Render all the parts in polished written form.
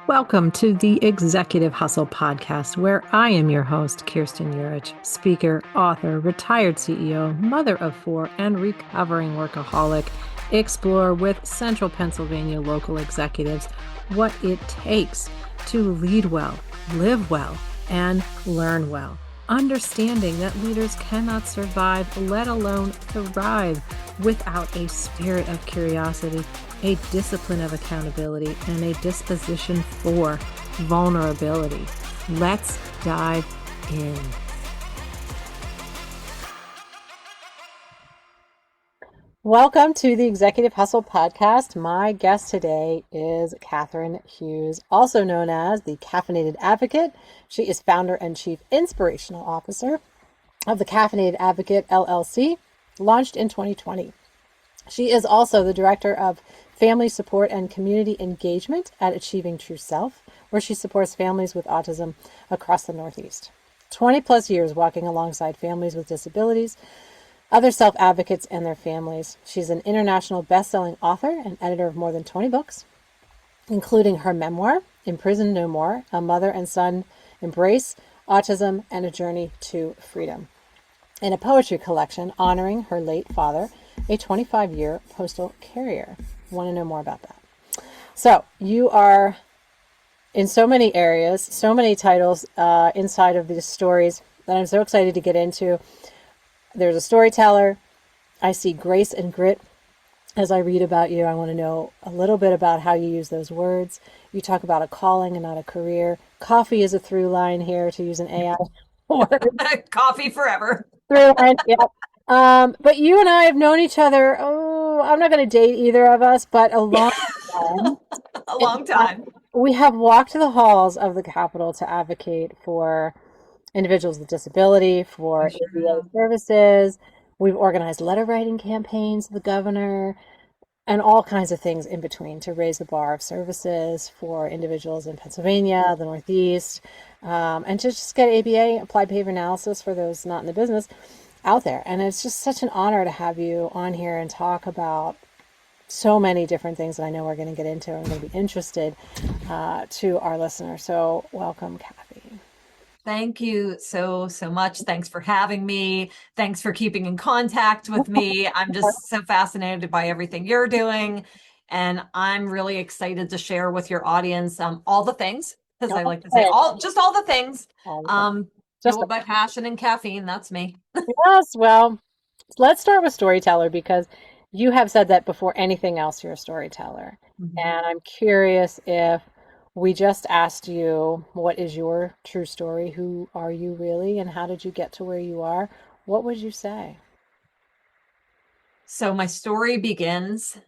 Welcome to the Executive Hustle podcast, where I am your host, Kirsten, speaker, author, retired CEO, mother of four, and recovering workaholic. Explore with Central Pennsylvania local executives what it takes to lead well, live well, and learn well. Understanding that leaders cannot survive, let alone thrive, without a spirit of curiosity, a discipline of accountability, and a disposition for vulnerability. Let's dive in. Welcome to the Executive Hustle podcast. My guest today is Catherine Hughes, also known as the Caffeinated Advocate. She is founder and chief inspirational officer of the Caffeinated Advocate LLC, launched in 2020. She is also the director of family support and community engagement at Achieving True Self, where she supports families with autism across the Northeast. 20 plus years walking alongside families with disabilities, other self-advocates, and their families. She's an international best-selling author and editor of more than 20 books, including her memoir, Imprisoned No More, A Mother and Son Embrace Autism and a Journey to Freedom, and a poetry collection honoring her late father, a 25-year postal carrier. Want to know more about that? So you are in so many areas, so many titles inside of these stories that I'm so excited to get into. There's a storyteller. I see grace and grit as I read about you. I want to know a little bit about how you use those words. You talk about a calling and not a career. Coffee is a through line here, to use an AI word. Coffee forever. Through line, yeah. But you and I have known each other, I'm not going to date either of us, but a long time. A long time. We have walked the halls of the Capitol to advocate for individuals with disability, for ABA services. We've organized letter writing campaigns to the governor and all kinds of things in between to raise the bar of services for individuals in Pennsylvania, the Northeast, and to just get ABA, applied behavior analysis, for those not in the business, out there. And it's just such an honor to have you on here and talk about so many different things that I know we're going to get into and going to be interested to our listeners. So welcome, Kathy. Thank you so much. Thanks for having me. Thanks for keeping in contact with me. I'm just so fascinated by everything you're doing. And I'm really excited to share with your audience all the things, because I like to say all the things. Fueled by passion and caffeine. That's me. Yes, well, let's start with storyteller, because you have said that before anything else, you're a storyteller. Mm-hmm. And I'm curious, if we just asked you, what is your true story? Who are you really? And how did you get to where you are? What would you say? So my story begins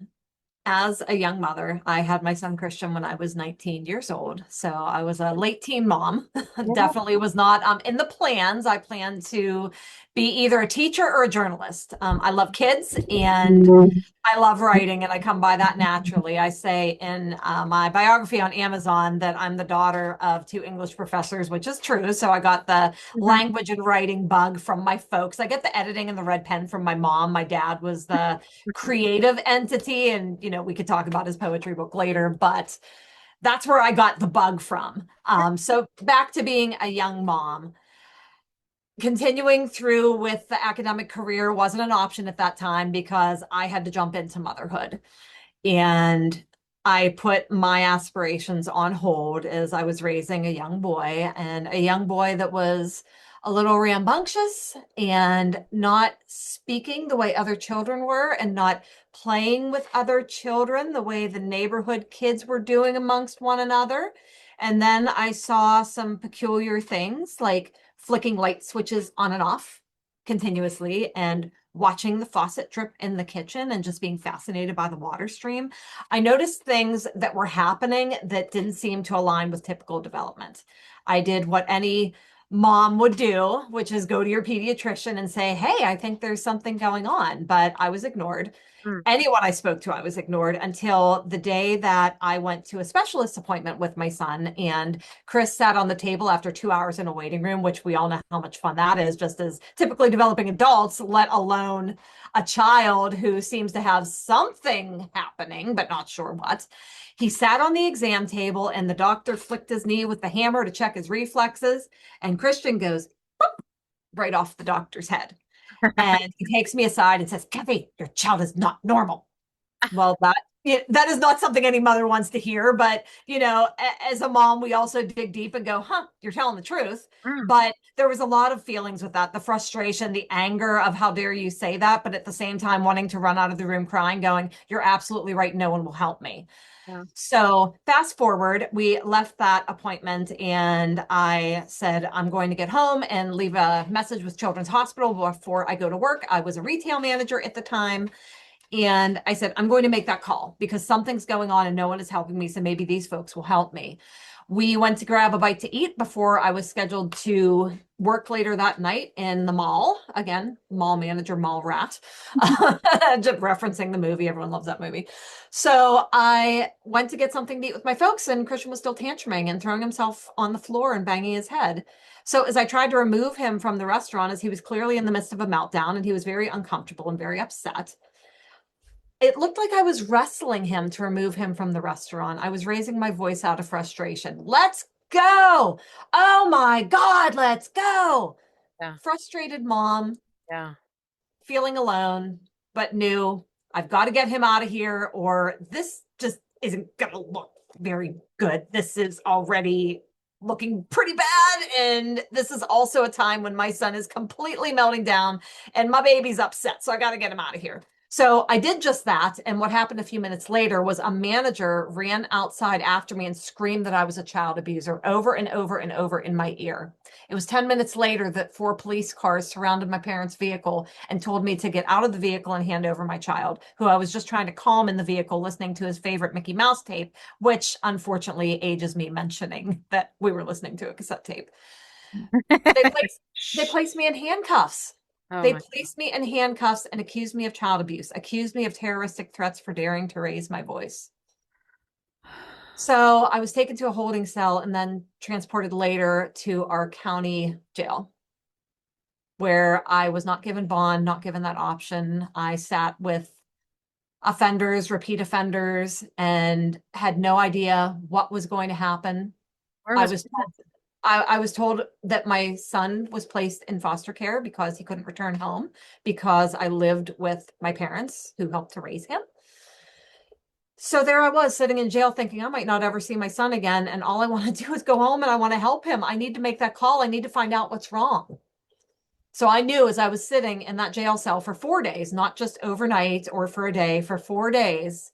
as a young mother. I had my son Christian when I was 19 years old. So I was a late teen mom. Definitely was not in the plans. I planned to be either a teacher or a journalist. I love kids and I love writing, and I come by that naturally. I say in my biography on Amazon that I'm the daughter of two English professors, which is true. So I got the language and writing bug from my folks. I get the editing and the red pen from my mom. My dad was the creative entity, and we could talk about his poetry book later, but that's where I got the bug from. So back to being a young mom. Continuing through with the academic career wasn't an option at that time because I had to jump into motherhood. And I put my aspirations on hold as I was raising a young boy, and a young boy that was a little rambunctious and not speaking the way other children were, and not playing with other children the way the neighborhood kids were doing amongst one another. And then I saw some peculiar things, like flicking light switches on and off continuously, and watching the faucet drip in the kitchen, and just being fascinated by the water stream. I noticed things that were happening that didn't seem to align with typical development. I did what any mom would do, which is go to your pediatrician and say, hey, I think there's something going on, but I was ignored. Mm. Anyone I spoke to, I was ignored until the day that I went to a specialist appointment with my son. And Chris sat on the table after 2 hours in a waiting room, which we all know how much fun that is, just as typically developing adults, let alone a child who seems to have something happening, but not sure what. He sat on the exam table and the doctor flicked his knee with the hammer to check his reflexes. And Christian goes right off the doctor's head. And he takes me aside and says, Kathy, your child is not normal. Well, that is not something any mother wants to hear. But, as a mom, we also dig deep and go, huh, you're telling the truth. Mm. But there was a lot of feelings with that, the frustration, the anger of how dare you say that, but at the same time wanting to run out of the room crying, going, you're absolutely right. No one will help me. Yeah. So fast forward, we left that appointment and I said, I'm going to get home and leave a message with Children's Hospital before I go to work. I was a retail manager at the time. And I said, I'm going to make that call because something's going on and no one is helping me. So maybe these folks will help me. We went to grab a bite to eat before I was scheduled to work later that night in the mall. Again, mall manager, mall rat. Just referencing the movie. Everyone loves that movie. So I went to get something to eat with my folks, and Christian was still tantruming and throwing himself on the floor and banging his head. So as I tried to remove him from the restaurant, as he was clearly in the midst of a meltdown and he was very uncomfortable and very upset, it looked like I was wrestling him to remove him from the restaurant. I was raising my voice out of frustration. Let's go. Oh my God, let's go. Yeah. Frustrated mom, Yeah. feeling alone, but knew I've got to get him out of here or this just isn't going to look very good. This is already looking pretty bad. And this is also a time when my son is completely melting down and my baby's upset. So I got to get him out of here. So I did just that. And what happened a few minutes later was a manager ran outside after me and screamed that I was a child abuser over and over and over in my ear. It was 10 minutes later that 4 police cars surrounded my parents' vehicle and told me to get out of the vehicle and hand over my child, who I was just trying to calm in the vehicle, listening to his favorite Mickey Mouse tape, which unfortunately ages me mentioning that we were listening to a cassette tape. They placed, they placed me in handcuffs. Oh They my. placed me in handcuffs and accused me of child abuse, accused me of terroristic threats for daring to raise my voice. So I was taken to a holding cell and then transported later to our county jail, where I was not given bond, not given that option. I sat with offenders, repeat offenders, and had no idea what was going to happen. Where I was was I was told that my son was placed in foster care because he couldn't return home because I lived with my parents who helped to raise him. So there I was sitting in jail thinking I might not ever see my son again. And all I want to do is go home and I want to help him. I need to make that call. I need to find out what's wrong. So I knew as I was sitting in that jail cell for 4 days, not just overnight or for a day, for 4 days,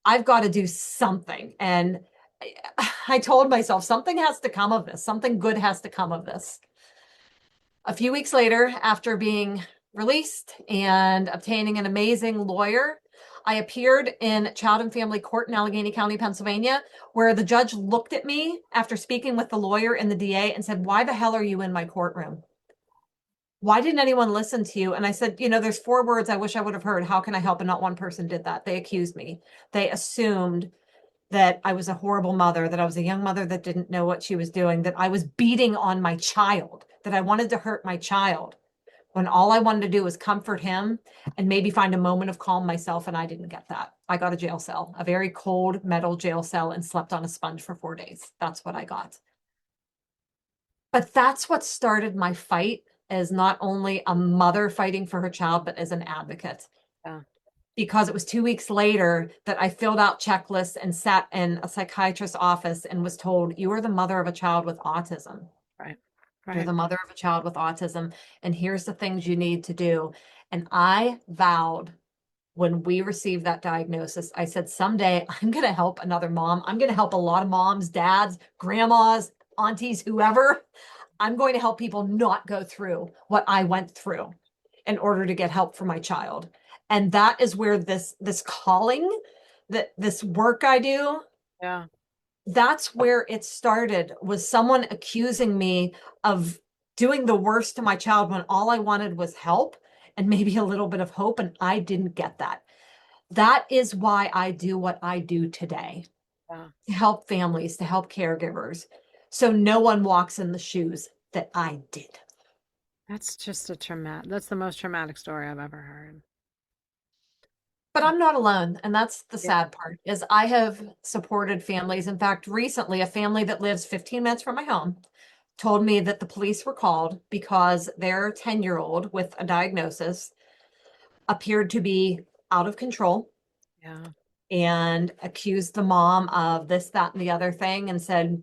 I've got to do something. And I told myself something has to come of this. Something good has to come of this. A few weeks later, after being released and obtaining an amazing lawyer, I appeared in Child and Family Court in Allegheny County, Pennsylvania, where the judge looked at me after speaking with the lawyer and the DA and said, "Why the hell are you in my courtroom? Why didn't anyone listen to you?" And I said, there's 4 words I wish I would have heard. How can I help? And not one person did that. They accused me. They assumed that I was a horrible mother, that I was a young mother that didn't know what she was doing, that I was beating on my child, that I wanted to hurt my child, when all I wanted to do was comfort him and maybe find a moment of calm myself. And I didn't get that. I got a jail cell, a very cold metal jail cell, and slept on a sponge for 4 days. That's what I got. But that's what started my fight as not only a mother fighting for her child, but as an advocate. Yeah. Because it was 2 weeks later that I filled out checklists and sat in a psychiatrist's office and was told, you are the mother of a child with autism. Right. You're Right. the mother of a child with autism. And here's the things you need to do. And I vowed when we received that diagnosis, I said, someday I'm going to help another mom. I'm going to help a lot of moms, dads, grandmas, aunties, whoever. I'm going to help people not go through what I went through in order to get help for my child. And that is where this calling, that this work I do, Yeah. that's where it started, was someone accusing me of doing the worst to my child when all I wanted was help and maybe a little bit of hope. And I didn't get that. That is why I do what I do today, Yeah. to help families, to help caregivers, so no one walks in the shoes that I did. That's just a traumatic, that's the most traumatic story I've ever heard. But I'm not alone, and that's the Yeah. sad part, is I have supported families. In fact, recently a family that lives 15 minutes from my home told me that the police were called because their 10-year-old with a diagnosis appeared to be out of control Yeah. and accused the mom of this, that, and the other thing, and said,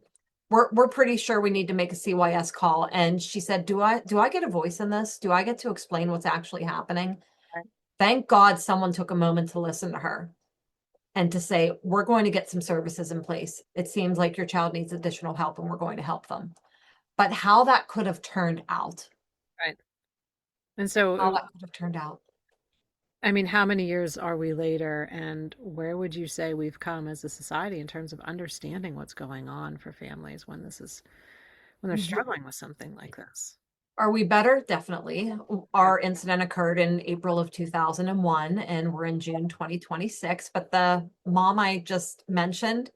we're pretty sure we need to make a CYS call. And she said, do I get a voice in this? Do I get to explain what's actually happening? Right. Thank God someone took a moment to listen to her and to say, we're going to get some services in place. It seems like your child needs additional help and we're going to help them. But how that could have turned out, Right. And how so, that could have turned out. I mean, how many years are we later, and where would you say we've come as a society in terms of understanding what's going on for families when when they're struggling with something like this? Are we better? Definitely. Yeah. Our incident occurred in April of 2001, and we're in June 2026. But the mom I just mentioned,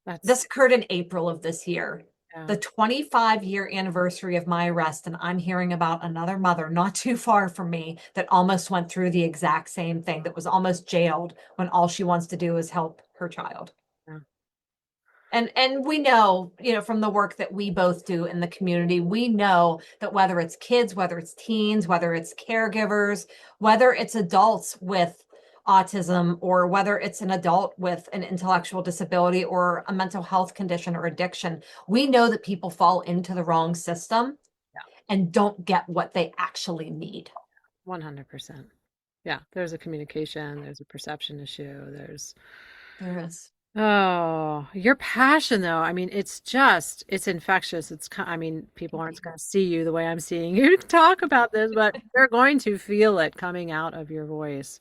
That's, this occurred in April of this year, yeah. the 25-year anniversary of my arrest. And I'm hearing about another mother not too far from me that almost went through the exact same thing, that was almost jailed when all she wants to do is help her child. Yeah. And we know, from the work that we both do in the community, we know that whether it's kids, whether it's teens, whether it's caregivers, whether it's adults with autism, or whether it's an adult with an intellectual disability or a mental health condition or addiction, we know that people fall into the wrong system Yeah. and don't get what they actually need. 100%. Yeah. There's a communication, there's a perception issue, there's, There is. oh, your passion though. I mean, it's infectious. I mean, people Thank aren't you. going to see you the way I'm seeing you talk about this, but they're going to feel it coming out of your voice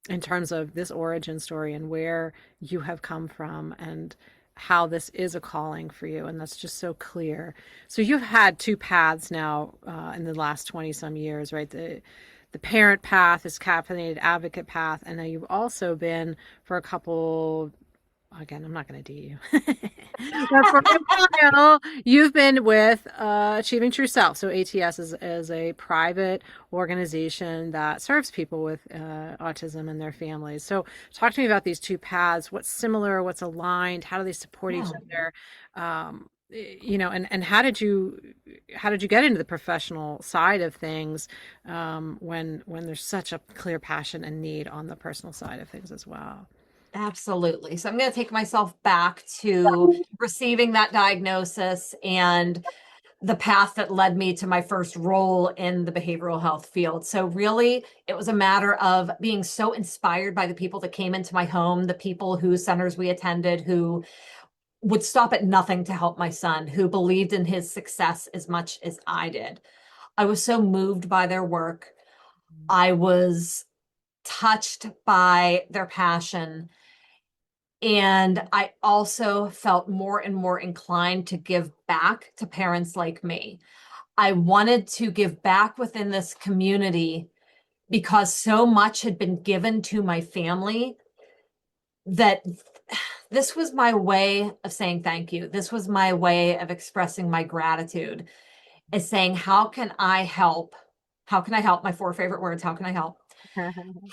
in terms of this origin story and where you have come from and how this is a calling for you. And that's just so clear. So you've had two paths now in the last 20 some years, right? The parent path is caffeinated advocate path. And now you've also been for a couple, again, I'm not going to do you. But for a while, you've been with Achieving True Self. So ATS is a private organization that serves people with autism and their families. So talk to me about these two paths. What's similar? What's aligned? How do they support each Yeah. other? And how did you get into the professional side of things when there's such a clear passion and need on the personal side of things as well? Absolutely. So I'm going to take myself back to receiving that diagnosis and the path that led me to my first role in the behavioral health field. So really, it was a matter of being so inspired by the people that came into my home, the people whose centers we attended, who would stop at nothing to help my son, who believed in his success as much as I did. I was so moved by their work. I was touched by their passion. And I also felt more and more inclined to give back to parents like me. I wanted to give back within this community because so much had been given to my family that this was my way of saying thank you. This was my way of expressing my gratitude, is saying, how can I help? How can I help? My four favorite words. How can I help?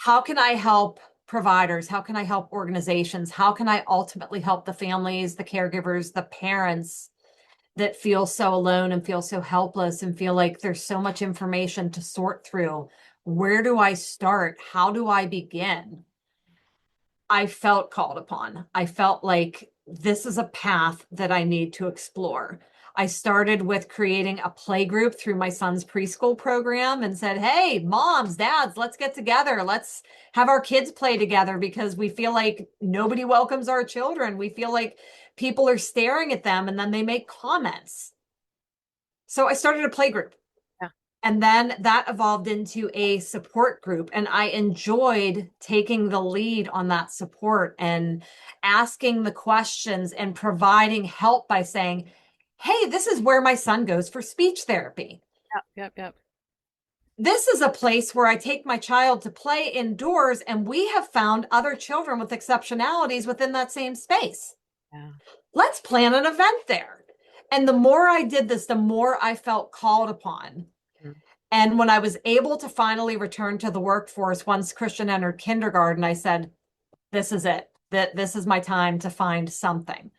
How can I help providers? How can I help organizations? How can I ultimately help the families, the caregivers, the parents that feel so alone and feel so helpless and feel like there's so much information to sort through? Where do I start? How do I begin? I felt called upon. I felt like this is a path that I need to explore. I started with creating a play group through my son's preschool program and said, hey, moms, dads, let's get together. Let's have our kids play together because we feel like nobody welcomes our children. We feel like people are staring at them and then they make comments. So I started a play group. Yeah. And then that evolved into a support group. And I enjoyed taking the lead on that support and asking the questions and providing help by saying, hey, this is where my son goes for speech therapy. Yep, yep, yep. this is a place where I take my child to play indoors, and we have found other children with exceptionalities within that same space. Yeah. Let's plan an event there. And the more I did this, the more I felt called upon. Mm. And when I was able to finally return to the workforce, once Christian entered kindergarten, I said, this is it. That this is my time to find something.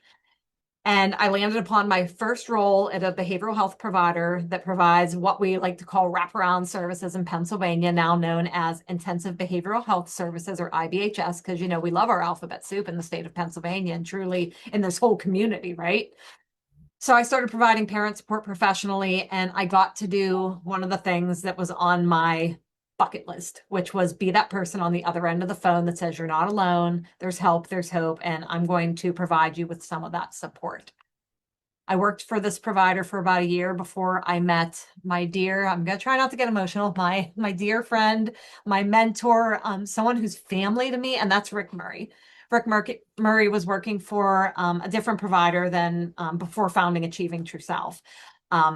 And I landed upon my first role at a behavioral health provider that provides what we like to call wraparound services in Pennsylvania, now known as Intensive Behavioral Health Services, or IBHS, because, we love our alphabet soup in the state of Pennsylvania and truly in this whole community, right? So I started providing parent support professionally, and I got to do one of the things that was on my bucket list, which was be that person on the other end of the phone that says, you're not alone, there's help, there's hope, and I'm going to provide you with some of that support. I worked for this provider for about a year before I met my dear, I'm going to try not to get emotional, my dear friend, my mentor, someone who's family to me, and that's Rick Murray. Rick Murray was working for a different provider than before founding Achieving True Self.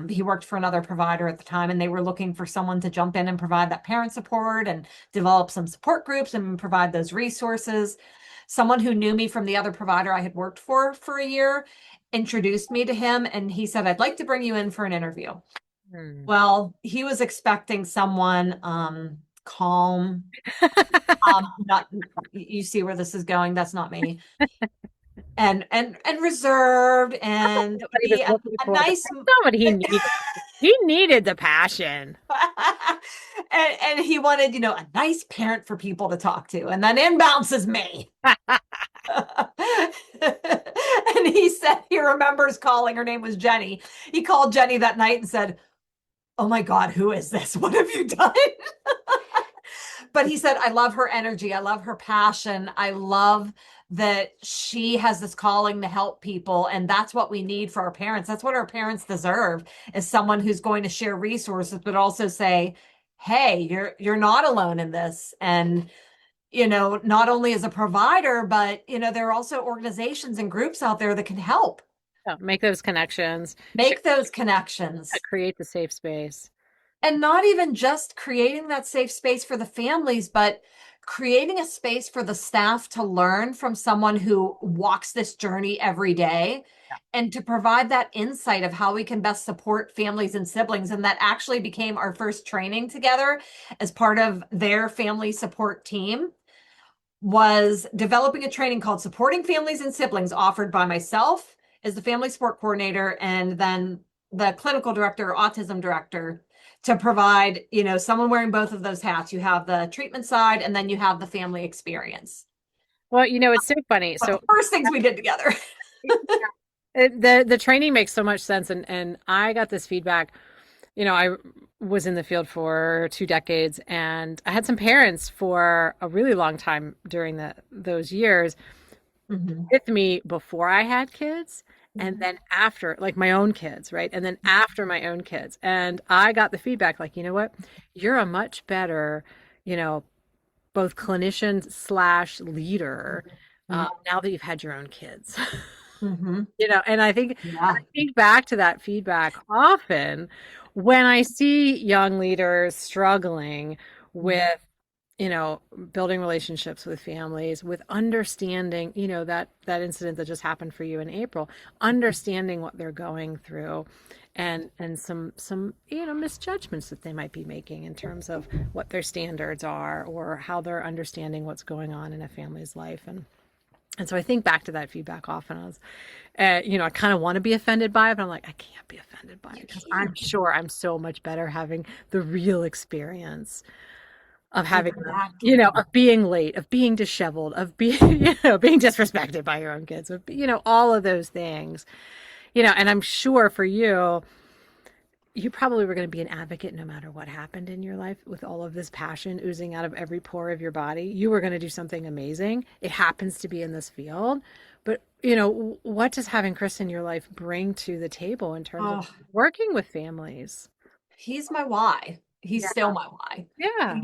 He worked for another provider at the time, and they were looking for someone to jump in and provide that parent support and develop some support groups and provide those resources. Someone who knew me from the other provider I had worked for a year introduced me to him, and he said, I'd like to bring you in for an interview. Mm. Well, he was expecting someone calm. Not, you see where this is going. That's not me. And reserved, and What he was be looking a for, but nice that's not what he needed. He needed the passion. and he wanted, a nice parent for people to talk to. And then in bounces me. And he said he remembers calling, her name was Jenny. He called Jenny that night and said, oh my God, who is this? What have you done? But he said, I love her energy. I love her passion. I love that she has this calling to help people. And that's what we need for our parents. That's what our parents deserve, is someone who's going to share resources, but also say, hey, you're not alone in this. And, not only as a provider, but, there are also organizations and groups out there that can help. Yeah, make those connections, Make those connections. create the safe space. And not even just creating that safe space for the families, but creating a space for the staff to learn from someone who walks this journey every day, and to provide that insight of how we can best support families and siblings. And that actually became our first training together as part of their family support team, was developing a training called Supporting Families and Siblings, offered by myself as the family support coordinator, and then the clinical director, autism director, to provide, someone wearing both of those hats. You have the treatment side, and then you have the family experience. Well, it's so funny. But So the first things we did together. the training makes so much sense, and I got this feedback. I was in the field for 2 decades, and I had some parents for a really long time during those years with me before I had kids, and then after, like my own kids, right? And then after my own kids. And I got the feedback like, you know what? You're a much better, you know, both clinician slash leader now that you've had your own kids. Mm-hmm. And Yeah. I think back to that feedback often when I see young leaders struggling with, building relationships with families, with understanding, that incident that just happened for you in April, understanding what they're going through, and some misjudgments that they might be making in terms of what their standards are or how they're understanding what's going on in a family's life. And so I think back to that feedback often as, I kind of want to be offended by it, but I'm like, I can't be offended by it because I'm sure I'm so much better having the real experience of having, Exactly. of being late, of being disheveled, of being, being disrespected by your own kids, of, all of those things, and I'm sure for you, you probably were going to be an advocate no matter what happened in your life with all of this passion oozing out of every pore of your body. You were going to do something amazing. It happens to be in this field. But, what does having Chris in your life bring to the table in terms of working with families? He's my why. He's Yeah. still my why. Yeah.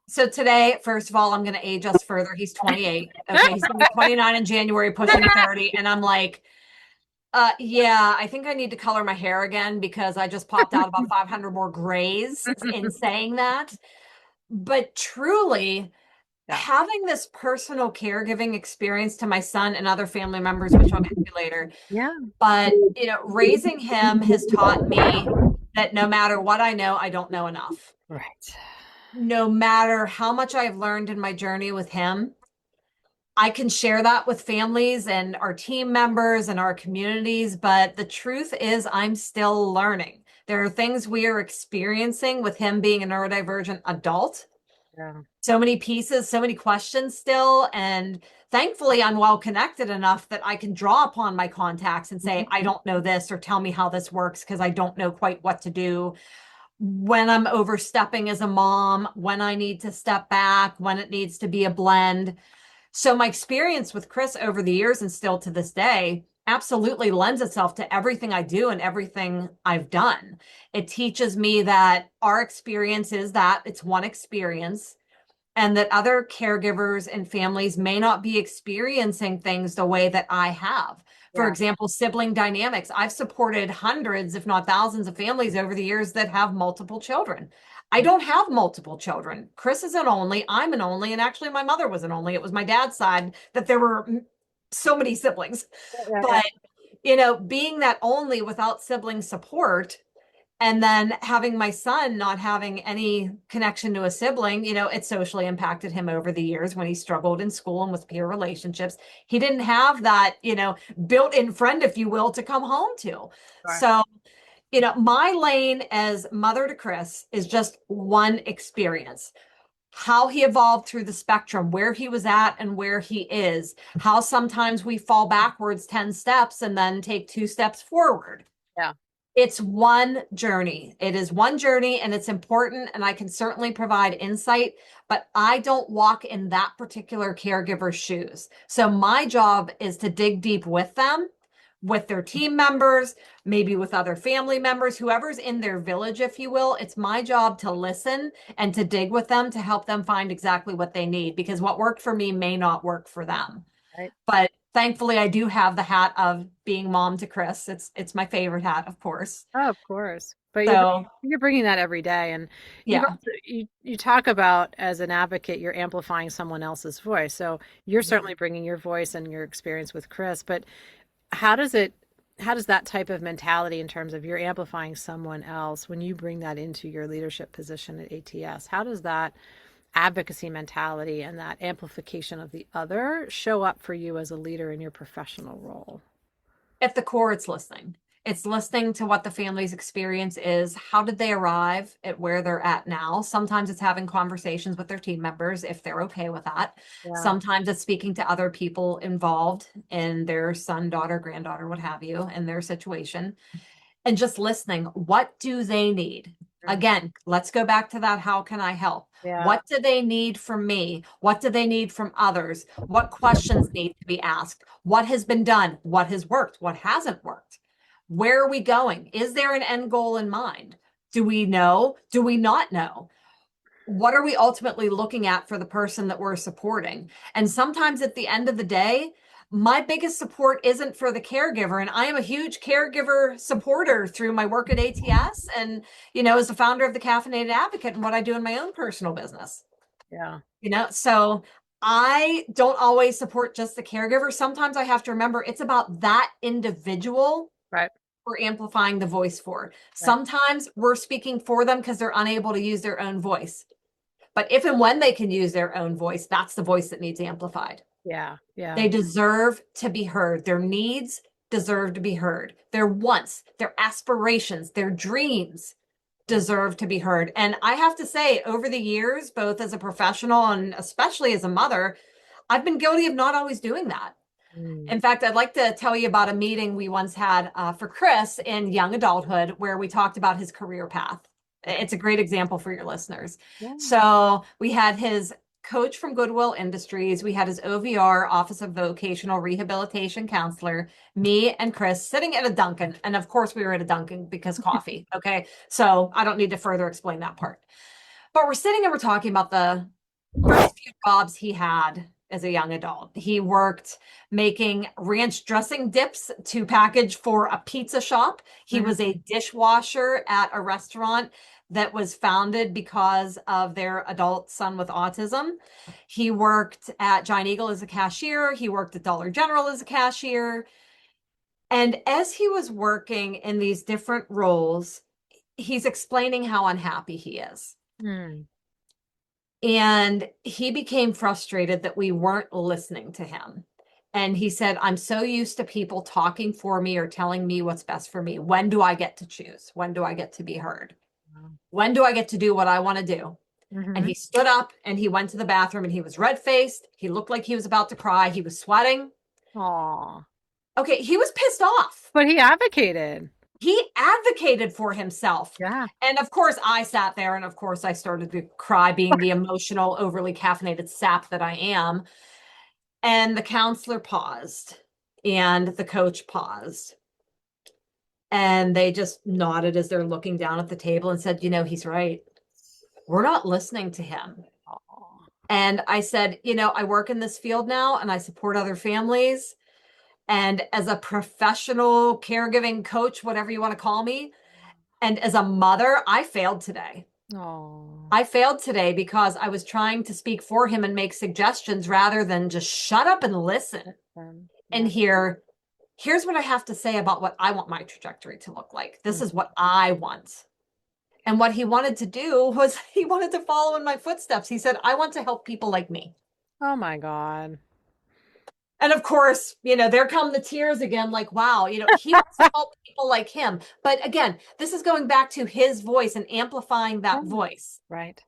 So today, first of all, I'm going to age us further. He's 28. Okay. He's going to be 29 in January, pushing 30. And I'm like, Yeah, I think I need to color my hair again because I just popped out about 500 more grays in saying that. But truly, Yeah. having this personal caregiving experience to my son and other family members, which I'll get to later, Yeah. but raising him has taught me that no matter what I know, I don't know enough. Right. No matter how much I've learned in my journey with him, I can share that with families and our team members and our communities, but the truth is, I'm still learning. There are things we are experiencing with him being a neurodivergent adult. Yeah. So many pieces, so many questions still. And thankfully, I'm well connected enough that I can draw upon my contacts and say, I don't know this, or tell me how this works because I don't know quite what to do when I'm overstepping as a mom, when I need to step back, when it needs to be a blend. So my experience with Chris over the years and still to this day absolutely lends itself to everything I do and everything I've done. It teaches me that our experience is that it's one experience and that other caregivers and families may not be experiencing things the way that I have. For Yeah. example, sibling dynamics. I've supported hundreds, if not thousands, of families over the years that have multiple children. I don't have multiple children. Chris is an only, I'm an only, and actually my mother was an only. It was my dad's side that there were so many siblings. Yeah. Yeah. But, being that only without sibling support and then having my son not having any connection to a sibling, it socially impacted him over the years when he struggled in school and with peer relationships. He didn't have that, built-in friend, if you will, to come home to. Right. So, my lane as mother to Chris is just one experience. How he evolved through the spectrum, where he was at and where he is, how sometimes we fall backwards 10 steps and then take 2 steps forward. Yeah. It's one journey. It is one journey and it's important. And I can certainly provide insight, but I don't walk in that particular caregiver's shoes. So my job is to dig deep with them, with their team members, maybe with other family members, whoever's in their village, if you will. It's my job to listen and to dig with them to help them find exactly what they need because what worked for me may not work for them. Right. But thankfully, I do have the hat of being mom to Chris. It's my favorite hat, of course. Oh, of course. But So you're bringing that every day, and you've yeah. also you talk about as an advocate, you're amplifying someone else's voice. So you're certainly bringing your voice and your experience with Chris. But how does it? How does that type of mentality, in terms of you're amplifying someone else, when you bring that into your leadership position at ATS? How does that advocacy mentality and that amplification of the other show up for you as a leader in your professional role? At the core, it's listening. It's listening to what the family's experience is. How did they arrive at where they're at now? Sometimes it's having conversations with their team members if they're okay with that. Yeah. Sometimes it's speaking to other people involved in their son, daughter, granddaughter, what have you, in their situation. And just listening. What do they need? Mm. Again, let's go back to that. How can I help? Yeah. What do they need from me? What do they need from others? What questions need to be asked? What has been done? What has worked? What hasn't worked? Where are we going? Is there an end goal in mind? Do we know? Do we not know? What are we ultimately looking at for the person that we're supporting? And sometimes at the end of the day, my biggest support isn't for the caregiver. And I am a huge caregiver supporter through my work at ATS and, as the founder of the Caffeinated Advocate and what I do in my own personal business. Yeah. So I don't always support just the caregiver. Sometimes I have to remember it's about that individual Right. we're amplifying the voice for. Right. Sometimes we're speaking for them because they're unable to use their own voice. But if and when they can use their own voice, that's the voice that needs amplified. Yeah. Yeah. They deserve to be heard. Their needs deserve to be heard. Their wants, their aspirations, their dreams deserve to be heard. And I have to say, over the years, both as a professional and especially as a mother, I've been guilty of not always doing that. Mm. In fact, I'd like to tell you about a meeting we once had for Chris in young adulthood where we talked about his career path. It's a great example for your listeners. Yeah. So we had his coach from Goodwill Industries. We had his OVR, Office of Vocational Rehabilitation Counselor, me and Chris sitting at a Dunkin'. And of course, we were at a Dunkin' because coffee. Okay. So I don't need to further explain that part. But we're sitting and we're talking about the first few jobs he had as a young adult. He worked making ranch dressing dips to package for a pizza shop. He Mhm. was a dishwasher at a restaurant that was founded because of their adult son with autism. He worked at Giant Eagle as a cashier. He worked at Dollar General as a cashier. And as he was working in these different roles, he's explaining how unhappy he is. Mm. And he became frustrated that we weren't listening to him. And he said, I'm so used to people talking for me or telling me what's best for me. When do I get to choose? When do I get to be heard? Wow. When do I get to do what I want to do? And Mhm. he stood up and he went to the bathroom and he was red faced. He looked like he was about to cry. He was sweating. Aw. Okay, he was pissed off. But he advocated. He advocated for himself. Yeah. And of course, I sat there and of course, I started to cry, being the emotional, overly caffeinated sap that I am. And the counselor paused and the coach paused. And they just nodded as they're looking down at the table and said, he's right. We're not listening to him. Aw. And I said, I work in this field now and I support other families. And as a professional caregiving coach, whatever you want to call me, and as a mother, I failed today. Aw. I failed today because I was trying to speak for him and make suggestions rather than just shut up and listen and Yeah. here's what I have to say about what I want my trajectory to look like. This Mm. is what I want. And what he wanted to do was he wanted to follow in my footsteps. He said, I want to help people like me. Oh my God. And of course, there come the tears again, like, wow, he wants to help people like him. But again, this is going back to his voice and amplifying that Oh, voice. right.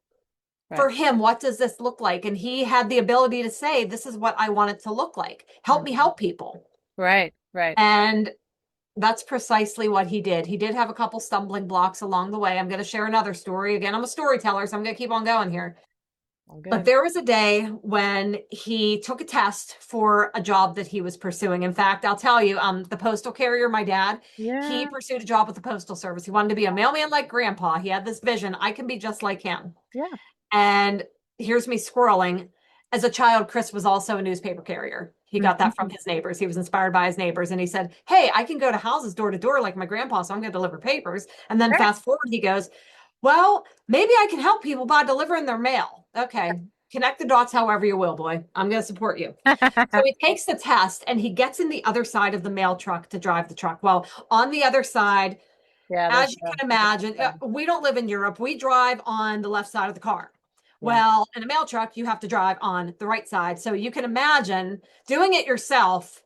For Right. him, what does this look like? And he had the ability to say, this is what I want it to look like. Help Mm. me help people. Right. Right. And that's precisely what he did. He did have a couple stumbling blocks along the way. I'm going to share another story. Again, I'm a storyteller, so I'm going to keep on going here. All But good. there was a day when he took a test for a job that he was pursuing. In fact, I'll tell you, the postal carrier, my dad, he Yeah. pursued a job with the Postal Service. He wanted to be a mailman like grandpa. He had this vision. I can be just like him. Yeah. And here's me squirreling. As a child, Chris was also a newspaper carrier. He got Mhm. that from his neighbors. He was inspired by his neighbors. And he said, hey, I can go to houses door to door like my grandpa, so I'm going to deliver papers. And then Right. fast forward, he goes, well, maybe I can help people by delivering their mail. Okay. Connect the dots however you will, boy. I'm going to support you. So he takes the test and he gets in the other side of the mail truck to drive the truck. Well, on the other side, Yeah, there's as you can imagine, the we don't live in Europe. We drive on the left side of the car. yeah. Well, in a mail truck, you have to drive on the right side. So you can imagine doing it yourself,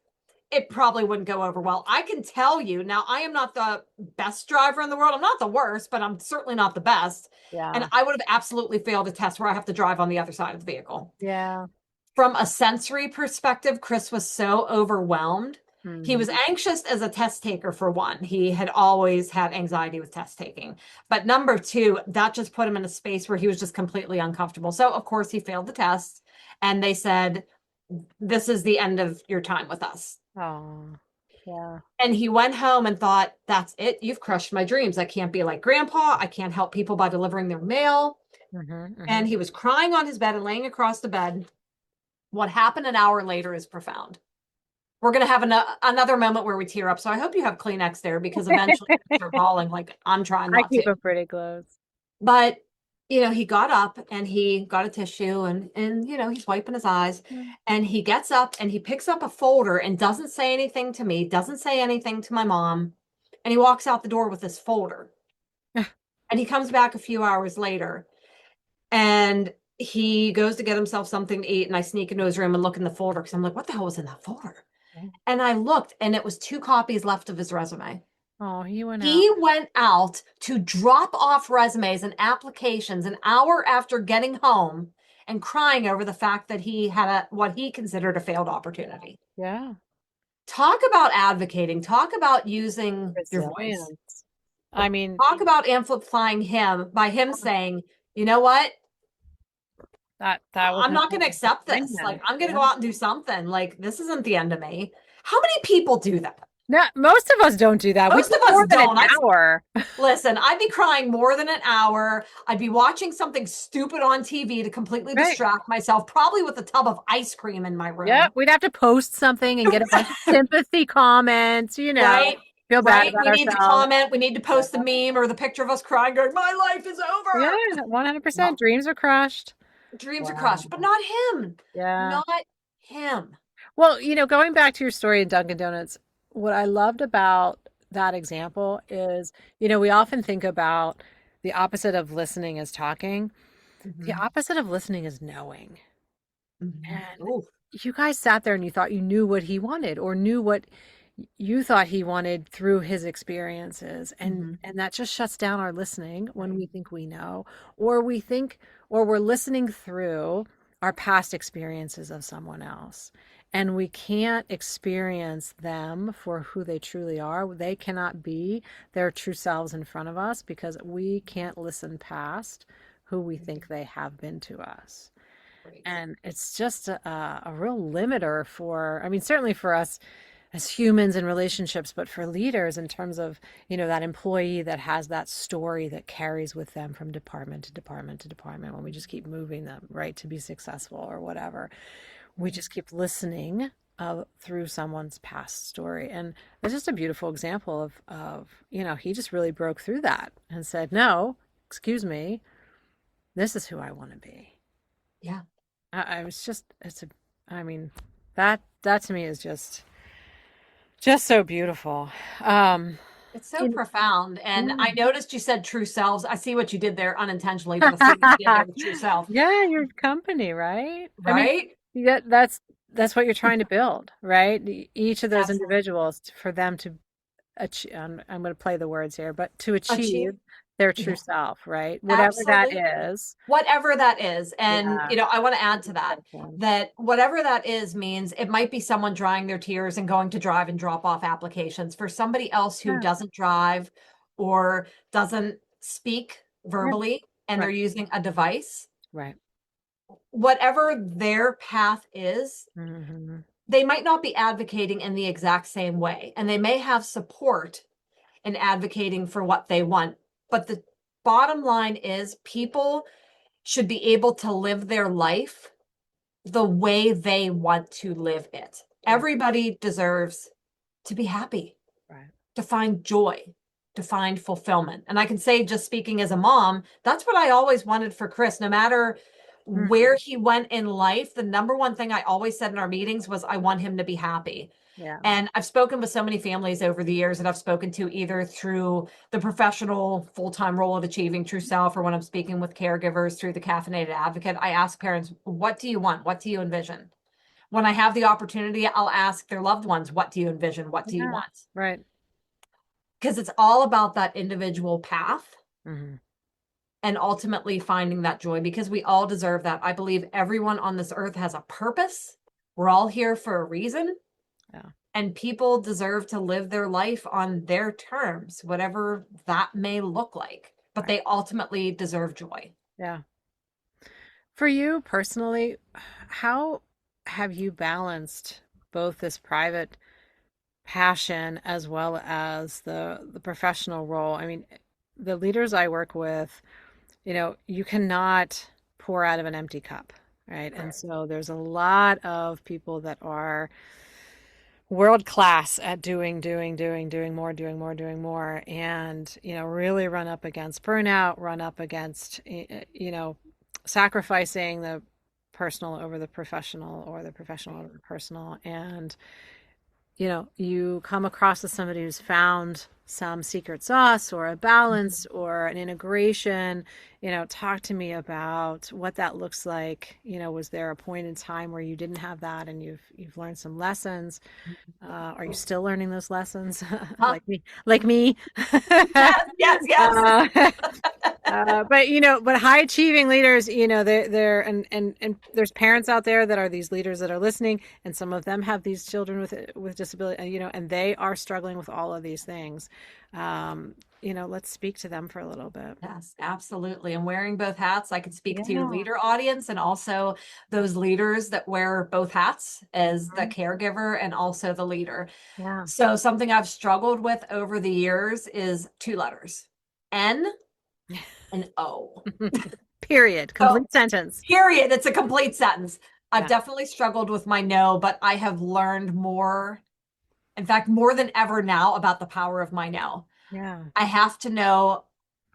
it probably wouldn't go over well. I can tell you now, I am not the best driver in the world. I'm not the worst, but I'm certainly not the best. And Yeah. I would have absolutely failed a test where I have to drive on the other side of the vehicle. Yeah. From a sensory perspective, Chris was so overwhelmed. He Mhm. was anxious as a test taker, for one. He had always had anxiety with test taking. But number two, that just put him in a space where he was just completely uncomfortable. So, of course, he failed the test. And they said, this is the end of your time with us. Oh. Yeah. And he went home and thought, that's it. You've crushed my dreams. I can't be like grandpa. I can't help people by delivering their mail. Mhm. And Mhm. he was crying on his bed and laying across the bed. What happened an hour later is profound. We're going to have another moment where we tear up. So I hope you have Kleenex there because eventually you're bawling like I'm trying I not keep to. it pretty close. But he got up and he got a tissue and he's wiping his eyes Mm. and he gets up and he picks up a folder and doesn't say anything to me, doesn't say anything to my mom. And he walks out the door with this folder. And he comes back a few hours later and he goes to get himself something to eat. And I sneak into his room and look in the folder because I'm like, what the hell was in that folder? And I looked and it was 2 copies left of his resume. Oh, he went out. He went out to drop off resumes and applications an hour after getting home and crying over the fact that he had what he considered a failed opportunity. Yeah. Talk about advocating, talk about using your voice. Resilience. I mean, Talk about amplifying him by him saying, you know what? that was I'm not going to accept this. Like, kindness. I'm going to Yeah. go out and do something. Like, this isn't the end of me. How many people do that? No, most of us don't do that. We Most do of us more than an don't. hour. Listen, I'd be crying more than an hour. I'd be watching something stupid on TV to completely Right. distract myself, probably with a tub of ice cream in my Yeah, room. we'd have to post something and get a bunch of sympathy comments, Right? feel bad Right? about We need to ourselves. comment. We need to post the meme or the picture of us crying, going, "My life is Yeah, over." 100%. No, Dreams are crushed. dreams are Wow. crushed, but not him. Yeah. Not him. Well, going back to your story in Dunkin' Donuts, what I loved about that example is, we often think about the opposite of listening is talking. The Hmm. opposite of listening is knowing. Hmm. And Oh, you guys sat there and you thought you knew what he wanted or knew what you thought he wanted through his experiences. And hmm. that just shuts down our listening when Right. we think we know, or we think, or we're listening through our past experiences of someone else. And we can't experience them for who they truly are. They cannot be their true selves in front of us because we can't listen past who we think they have been to us. Right. And it's just a real limiter for, I mean, certainly for us as humans in relationships, but for leaders in terms of, that employee that has that story that carries with them from department to department to department when we just keep moving them, right, to be successful or whatever. We Right. just keep listening through someone's past story. And it's just a beautiful example of, he just really broke through that and said, no, excuse me, this is who I want to be. Yeah. I was just, I mean, that to me is just so beautiful. Um, It's so in, profound. And yeah. I noticed you said true selves. I see what you did there unintentionally, but I see what you did there with true self. Yeah, your company, right? I mean, Right? that's what you're trying to build, right? Each of those Absolutely. individuals for them to achieve, I'm going to play the words here, but to Achieve. achieve their true Yeah. self, right? Whatever that Absolutely. is. Whatever that is. And, Yeah. I want to add to that, Beautiful. that whatever that is means it might be someone drying their tears and going to drive and drop off applications. For somebody else who Yeah. doesn't drive or doesn't speak Yeah. verbally and they're Right. using a device, Right. whatever their path is, Hmm. they might not be advocating in the exact same way. And they may have support in advocating for what they want. But the bottom line is people should be able to live their life the way they want to live it. Right. Everybody deserves to be happy, Right. to find joy, to find fulfillment. And I can say, just speaking as a mom, that's what I always wanted for Chris. No matter Mhm. where he went in life, the number one thing I always said in our meetings was, I want him to be happy. Yeah. And I've spoken with so many families over the years that I've spoken to either through the professional full-time role of achieving true self or when I'm speaking with caregivers through the caffeinated advocate. I ask parents, what do you want? What do you envision? When I have the opportunity, I'll ask their loved ones, what do you envision? What do you Yeah. want? Right. Because it's all about that individual path Hmm. and ultimately finding that joy because we all deserve that. I believe everyone on this earth has a purpose. We're all here for a reason. Yeah. And people deserve to live their life on their terms, whatever that may look like. But Right. they ultimately deserve joy. Yeah. For you personally, how have you balanced both this private passion as well as the professional role? I mean, the leaders I work with, you cannot pour out of an empty cup, right? And Correct. so there's a lot of people that are world class at doing more, doing more, and really run up against burnout, run up against sacrificing the personal over the professional or the professional over the personal. And you come across as somebody who's found some secret sauce or a balance or an integration. Talk to me about what that looks like. Was there a point in time where you didn't have that and you've learned some lessons? Are you still learning those lessons? Huh? Like me. Yes, yes, yes. uh, but high achieving leaders, they're and there's parents out there that are these leaders that are listening, and some of them have these children with disability, and they are struggling with all of these things. let's speak to them for a little bit. Yes, absolutely. And wearing both hats, I could speak to your Yeah. leader audience and also those leaders that wear both hats as the Mhm. caregiver and also the leader. Yeah. So something I've struggled with over the years is two letters, N and O. Period. So Complete sentence. period. It's a complete sentence. I've Yeah. definitely struggled with my no, but I have learned more, in fact, more than ever now about the power of my no. Yeah. I have to know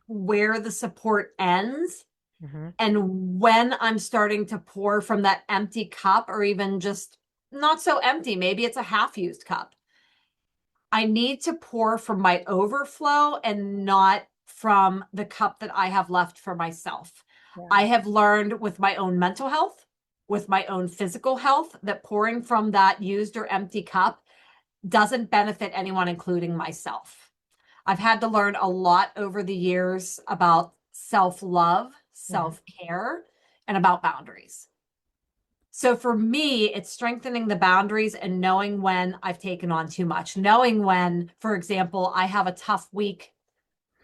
where the support ends Hmm. and when I'm starting to pour from that empty cup, or even just not so empty, maybe it's a half used cup. I need to pour from my overflow and not from the cup that I have left for myself. Yeah. I have learned with my own mental health, with my own physical health, that pouring from that used or empty cup doesn't benefit anyone, including myself. I've had to learn a lot over the years about self love, Hmm. self care, and about boundaries. So for me, it's strengthening the boundaries and knowing when I've taken on too much, knowing when, for example, I have a tough week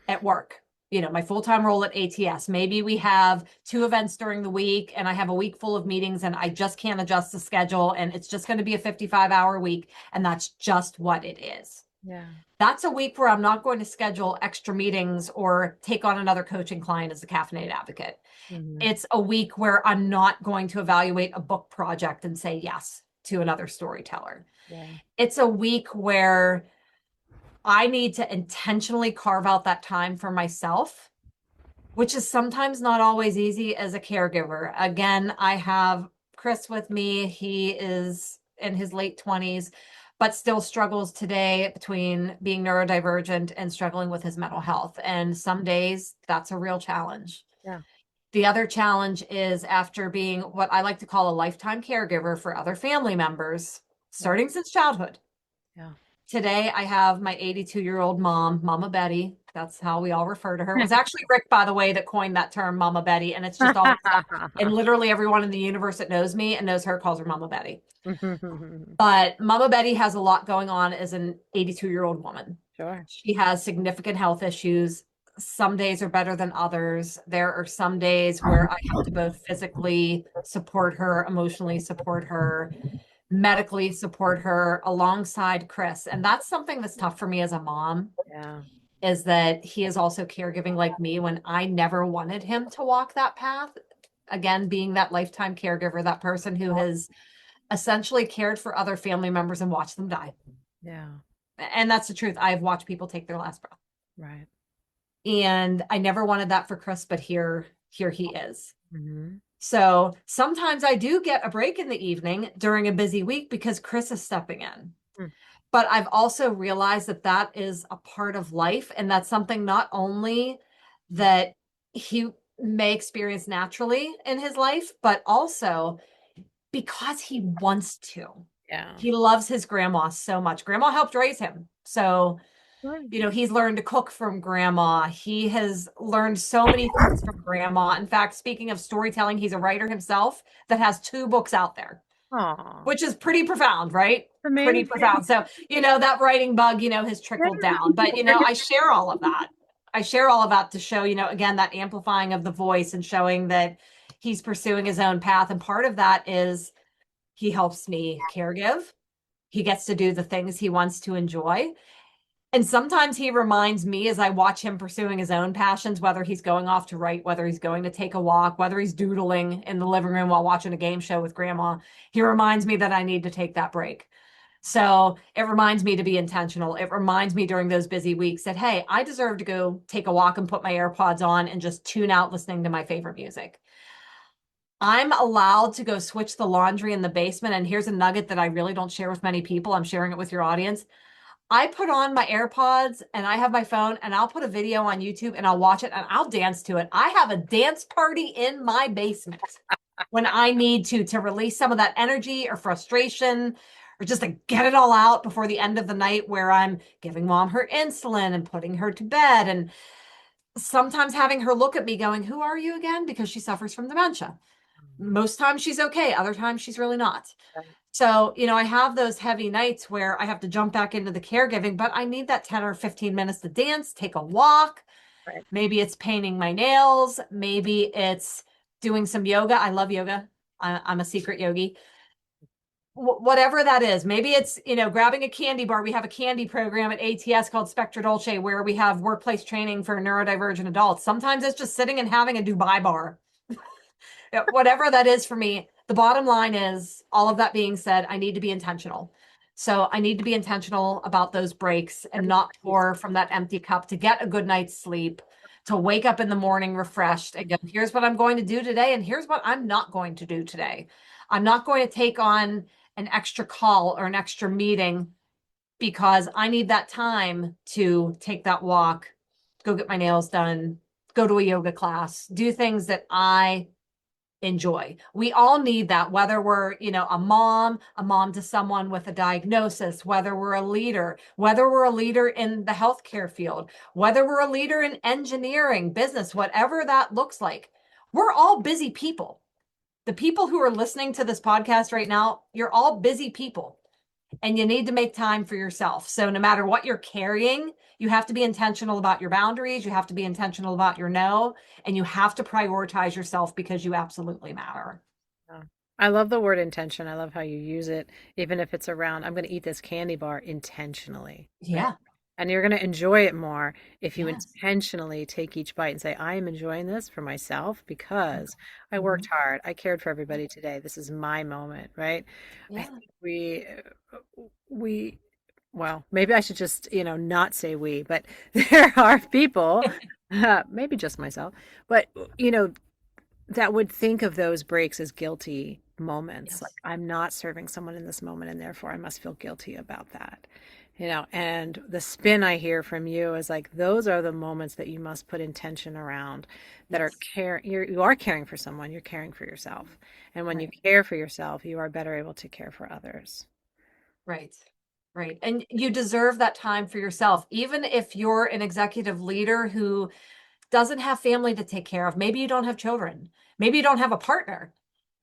at work. My full-time role at ATS. Maybe we have two events during the week and I have a week full of meetings and I just can't adjust the schedule and it's just going to be a 55-hour week. And that's just what it is. Yeah. That's a week where I'm not going to schedule extra meetings or take on another coaching client as a caffeinated advocate. Hmm. It's a week where I'm not going to evaluate a book project and say yes to another storyteller. Yeah. It's a week where I need to intentionally carve out that time for myself, which is sometimes not always easy as a caregiver. Again, I have Chris with me. He is in his late 20s, but still struggles today between being neurodivergent and struggling with his mental health. And some days that's a real challenge. Yeah. The other challenge is, after being what I like to call a lifetime caregiver for other family members, Yeah. starting since childhood. Yeah. Today, I have my 82-year-old mom, Mama Betty. That's how we all refer to her. It was actually Rick, by the way, that coined that term, Mama Betty. And it's just always stuck. And literally everyone in the universe that knows me and knows her calls her Mama Betty. But Mama Betty has a lot going on as an 82-year-old woman. Sure. She has significant health issues. Some days are better than others. There are some days where I have to both physically support her, emotionally support her, medically support her alongside Chris. And that's something that's tough for me as a mom, Yeah. is that he is also caregiving like me when I never wanted him to walk that path. Again, being that lifetime caregiver, that person who has essentially cared for other family members and watched them die. Yeah. And that's the truth. I've watched people take their last breath. Right. And I never wanted that for Chris, but here he is. Hmm. So sometimes I do get a break in the evening during a busy week because Chris is stepping in. But I've also realized that that is a part of life. And that's something not only that he may experience naturally in his life, but also because he wants to. Yeah. He loves his grandma so much. Grandma helped raise him. So Sure. he's learned to cook from grandma. He has learned so many things from grandma. In fact, speaking of storytelling, he's a writer himself that has two books out there, Aw. which is pretty profound, right? Pretty Amazing. profound. So, that writing bug, has trickled down. But, I share all of that. I share all of that to show, again, that amplifying of the voice and showing that he's pursuing his own path. And part of that is he helps me caregive. He gets to do the things he wants to enjoy. And sometimes he reminds me, as I watch him pursuing his own passions, whether he's going off to write, whether he's going to take a walk, whether he's doodling in the living room while watching a game show with grandma, he reminds me that I need to take that break. So it reminds me to be intentional. It reminds me during those busy weeks that, hey, I deserve to go take a walk and put my AirPods on and just tune out listening to my favorite music. I'm allowed to go switch the laundry in the basement. And here's a nugget that I really don't share with many people. I'm sharing it with your audience. I put on my AirPods and I have my phone and I'll put a video on YouTube and I'll watch it and I'll dance to it. I have a dance party in my basement when I need to release some of that energy or frustration, or just to get it all out before the end of the night, where I'm giving mom her insulin and putting her to bed, and sometimes having her look at me going, "Who are you again?" because she suffers from dementia. Most times she's okay. Other times she's really not. So, I have those heavy nights where I have to jump back into the caregiving, but I need that 10 or 15 minutes to dance, take a walk. Right. Maybe it's painting my nails. Maybe it's doing some yoga. I love yoga. I'm a secret yogi. Whatever that is. Maybe it's, grabbing a candy bar. We have a candy program at ATS called Spectra Dolce where we have workplace training for neurodivergent adults. Sometimes it's just sitting and having a Dubai bar. Whatever that is for me, the bottom line is, all of that being said, I need to be intentional. So I need to be intentional about those breaks and not pour from that empty cup, to get a good night's sleep, to wake up in the morning refreshed and go, here's what I'm going to do today, and here's what I'm not going to do today. I'm not going to take on an extra call or an extra meeting because I need that time to take that walk, go get my nails done, go to a yoga class, do things that I enjoy. We all need that, whether we're, a mom to someone with a diagnosis, whether we're a leader, whether we're a leader in the healthcare field, whether we're a leader in engineering, business, whatever that looks like. We're all busy people. The people who are listening to this podcast right now, you're all busy people, and you need to make time for yourself. So no matter what you're carrying, you have to be intentional about your boundaries. You have to be intentional about your no, and you have to prioritize yourself because you absolutely matter. Yeah. I love the word intention. I love how you use it, even if it's around, I'm going to eat this candy bar intentionally, right? Yeah. And you're going to enjoy it more if you Yes. intentionally take each bite and say, I am enjoying this for myself because I worked Mhm. hard. I cared for everybody today. This is my moment, right? I Yeah. think we, well, maybe I should just, not say we, but there are people, maybe just myself, but, you know, that would think of those breaks as guilty moments. Like, Yes. I'm not serving someone in this moment, and therefore I must feel guilty about that. And the spin I hear from you is like, those are the moments that you must put intention around, that are Yes. you are caring for someone, you're caring for yourself. And when you Right. care for yourself, you are better able to care for others. Right. Right. And you deserve that time for yourself. Even if you're an executive leader who doesn't have family to take care of, maybe you don't have children, maybe you don't have a partner,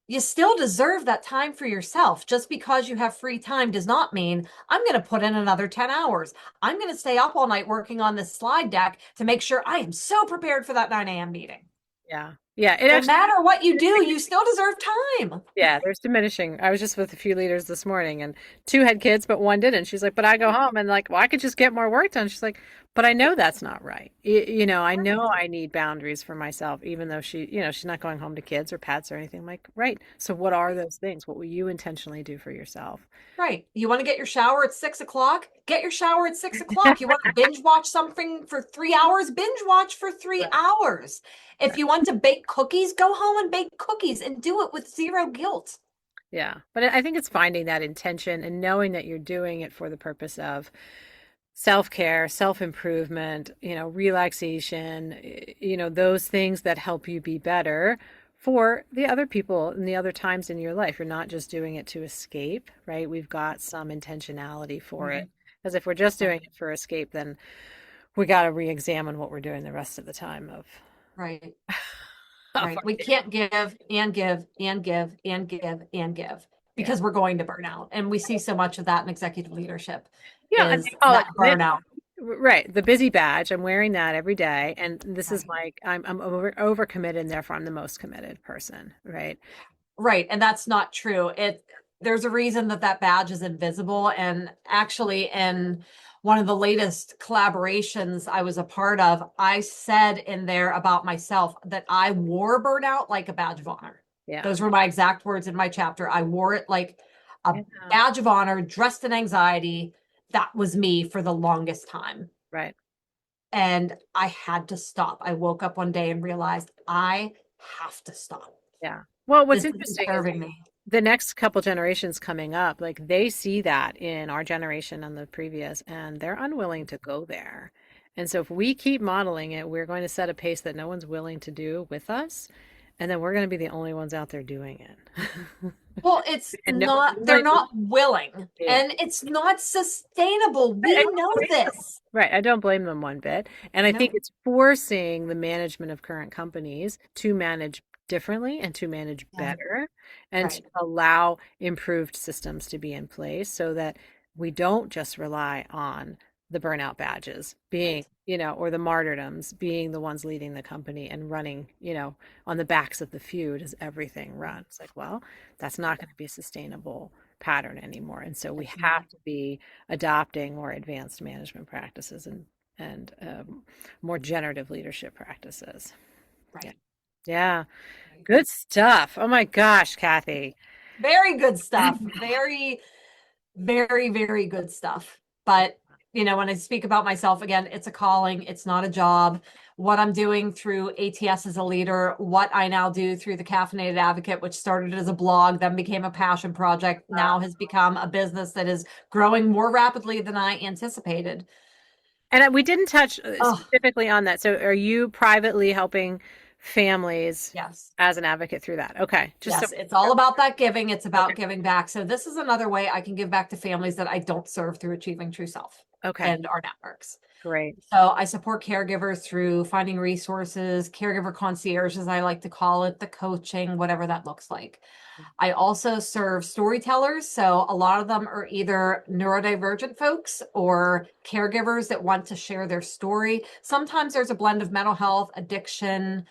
you still deserve that time for yourself. Just because you have free time does not mean I'm going to put in another 10 hours. I'm going to stay up all night working on this slide deck to make sure I am so prepared for that 9 a.m. meeting. Yeah. Yeah. It No actually, matter what you do, you still deserve time. yeah, there's diminishing. I was just with a few leaders this morning, and two had kids, but one didn't. She's like, but I go home and like, well, I could just get more work done. She's like, but I know that's not right. I know I need boundaries for myself, even though she's not going home to kids or pets or anything. I'm like, right. So what are those things? What will you intentionally do for yourself? Right. You want to get your shower at 6 o'clock? Get your shower at 6 o'clock. You want to binge watch something for 3 hours? Binge watch for three Right. hours. If you want to bake cookies, go home and bake cookies and do it with zero guilt. Yeah. But I think it's finding that intention and knowing that you're doing it for the purpose of self-care, self-improvement, relaxation, those things that help you be better for the other people and the other times in your life. You're not just doing it to escape, right? We've got some intentionality for it. Mhm. Because if we're just Right. doing it for escape, then we got to re-examine what we're doing the rest of the time Right. of Right. our We day. can't give and give and give and give and give Yeah. because we're going to burn out. And we see so much of that in executive leadership Yeah, and is they call it that commitment. burnout. Right, the busy badge. I'm wearing that every day, and this is Right. I'm over committed, and therefore I'm the most committed person, right? Right. And that's not true. There's a reason that that badge is invisible. And actually, in one of the latest collaborations I was a part of, I said in there about myself that I wore burnout like a badge of honor. Yeah, Those were my exact words in my chapter. I wore it like a yeah, badge of honor, dressed in anxiety. That was me for the longest time. right, And I had to stop. I woke up one day and realized I have to stop. yeah. Well, what's This isn't interesting is serving me. the next couple generations coming up, like they see that in our generation and the previous, and they're unwilling to go there. And so if we keep modeling it, we're going to set a pace that no one's willing to do with us, and then we're going to be the only ones out there doing it. Well, it's And no not, one's they're willing to not willing see it. and it's not sustainable. I We don't know blame them. this. Right. I don't blame them one bit. And I think No, it's forcing the management of current companies to manage differently and to manage Yeah. better and to Right. allow improved systems to be in place so that we don't just rely on the burnout badges being, Right. or the martyrdoms being the ones leading the company and running, on the backs of the few does everything run. It's like, well, that's not going to be a sustainable pattern anymore. And so we It's have not. to be adopting more advanced management practices and more generative leadership practices. Yeah. Right. Yeah. Right. Good stuff. Oh my gosh, Kathy. Very good stuff. Very, very, very good stuff. But, when I speak about myself again, it's a calling, it's not a job. What I'm doing through ATS as a leader, what I now do through the Caffeinated Advocate, which started as a blog, then became a passion project, now has become a business that is growing more rapidly than I anticipated. And we didn't touch Oh, specifically on that. So are you privately helping families yes. as an advocate through that? Okay. Just so. Yes, it's all about that giving. It's Okay. about giving back. So this is another way I can give back to families that I don't serve through Achieving True Self Okay. and our networks. Great. So I support caregivers through finding resources, caregiver concierge, as I like to call it, the coaching, whatever that looks like. I also serve storytellers. So a lot of them are either neurodivergent folks or caregivers that want to share their story. Sometimes there's a blend of mental health, addiction.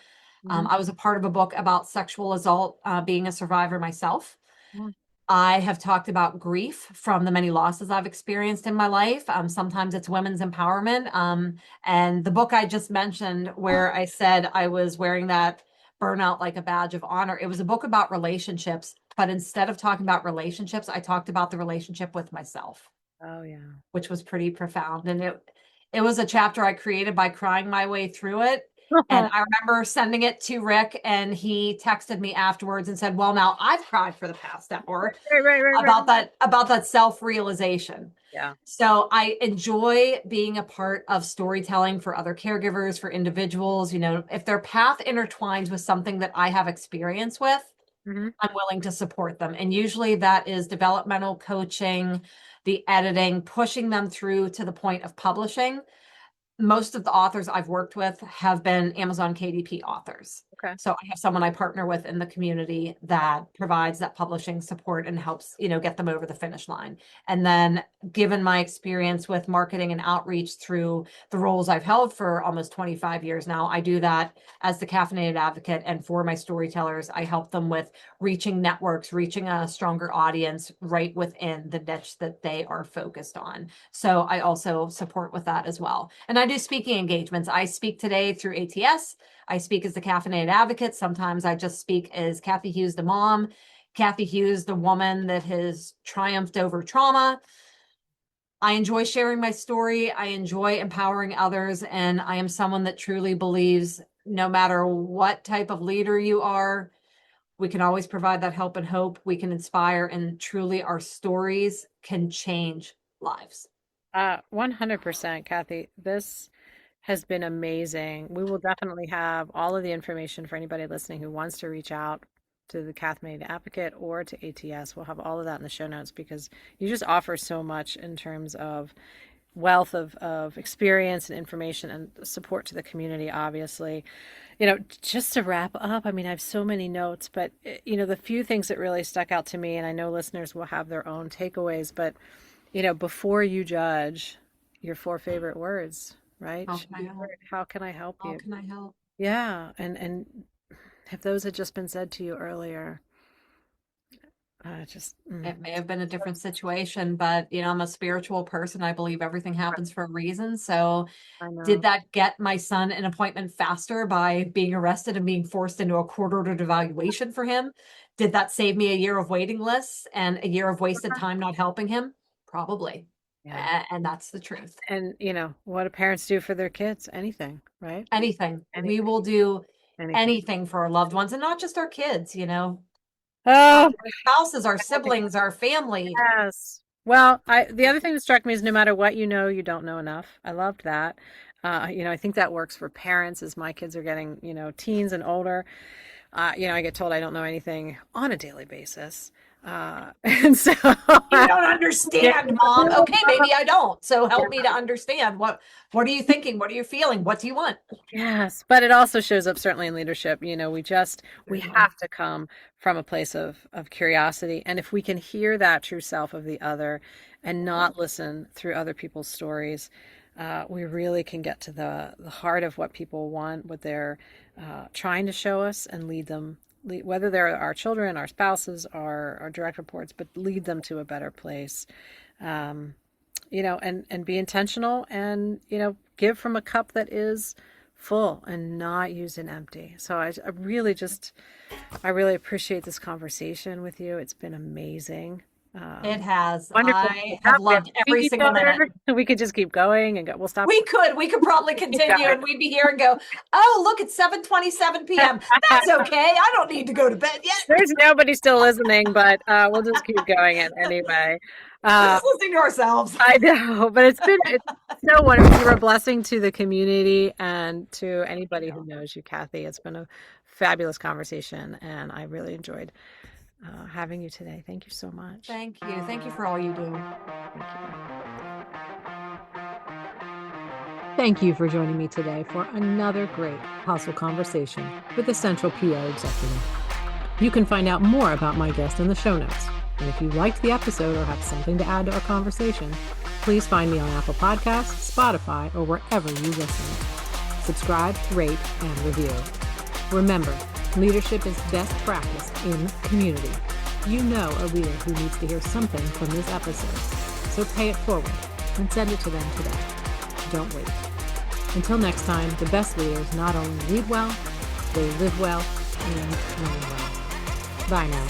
Hmm. I was a part of a book about sexual assault, being a survivor myself. Yeah. I have talked about grief from the many losses I've experienced in my life. Sometimes it's women's empowerment. And the book I just mentioned, where I said I was wearing that burnout like a badge of honor, it was a book about relationships. But instead of talking about relationships, I talked about the relationship with myself, Oh, yeah. which was pretty profound. And it was a chapter I created by crying my way through it. And I remember sending it to Rick, and he texted me afterwards and said, "Well, now I've cried for the past hour Right, right, right, right. about that self-realization." Yeah. So I enjoy being a part of storytelling for other caregivers, for individuals. If their path intertwines with something that I have experience with, Hmm. I'm willing to support them. And usually that is developmental coaching, the editing, pushing them through to the point of publishing. Most of the authors I've worked with have been Amazon KDP authors. Okay. So I have someone I partner with in the community that provides that publishing support and helps, get them over the finish line. And then given my experience with marketing and outreach through the roles I've held for almost 25 years now, I do that as the caffeinated advocate. And for my storytellers, I help them with reaching networks, reaching a stronger audience right within the niche that they are focused on. So I also support with that as well. And I do speaking engagements. I speak today through ATS. I speak as the caffeinated advocate. Sometimes I just speak as Kathy Hughes, the mom, Kathy Hughes, the woman that has triumphed over trauma. I enjoy sharing my story. I enjoy empowering others. And I am someone that truly believes no matter what type of leader you are, we can always provide that help and hope. We can inspire, and truly our stories can change lives. 100%, Kathy. This has been amazing. We will definitely have all of the information for anybody listening who wants to reach out to the Caffeinated Advocate or to ATS. We'll have all of that in the show notes because you just offer so much in terms of wealth of experience and information and support to the community, obviously. Just to wrap up, I mean, I have so many notes, but, the few things that really stuck out to me, and I know listeners will have their own takeaways, but before you judge, your four favorite words, right? How Should can I be help? heard. How can I help How you? can I help? Yeah, and if those had just been said to you earlier, just It may have been a different situation, but I'm a spiritual person. I believe everything happens for a reason. So, I did know. that get my son an appointment faster by being arrested and being forced into a court-ordered evaluation for him? Did that save me a year of waiting lists and a year of wasted time not helping him? Probably. Yeah. And that's the truth. And what do parents do for their kids? Anything, right? Anything. We Anything, will do anything. anything for our loved ones, and not just our kids. Oh, Our spouses, our siblings, our family. yes. Well, the other thing that struck me is no matter what you know, you don't know enough. I loved that. I think that works for parents as my kids are getting, teens and older. I get told I don't know anything on a daily basis. And so, You don't yeah, understand, Mom. Okay, maybe I don't. So help me to understand what are you thinking? What are you feeling? What do you want? yes, but it also shows up certainly in leadership. We Certainly. have to come from a place of curiosity. And if we can hear that true self of the other and not listen through other people's stories, we really can get to the heart of what people want, what they're trying to show us, and whether they're our children, our spouses, our direct reports, but lead them to a better place. Um, and be intentional and, give from a cup that is full and not used in empty. So I really appreciate this conversation with you. It's been amazing. It Um, has. Wonderful. I have We have loved to feed every each single minute. other. We could just keep going and go. We'll stop. We could probably Keep continue going. and we'd be here and go, oh, look, it's 7:27 p.m. That's okay. I don't need to go to bed yet. There's nobody still listening, but we'll just keep going it anyway. We're Uh, just listening to ourselves. I know, but it's so wonderful. You're a blessing to the community and to anybody who knows you, Kathy. It's been a fabulous conversation, and I really enjoyed having you today. Thank you so much. Thank you. Thank you for all you do. Thank you. Thank you for joining me today for another great Hustle Conversation with the Central PR Executive. You can find out more about my guest in the show notes. And if you liked the episode or have something to add to our conversation, please find me on Apple Podcasts, Spotify, or wherever you listen. Subscribe, rate, and review. Remember, leadership is best practice in community. You know a leader who needs to hear something from this episode. So pay it forward and send it to them today. Don't wait. Until next time, the best leaders not only lead well, they live well and learn well. Bye now.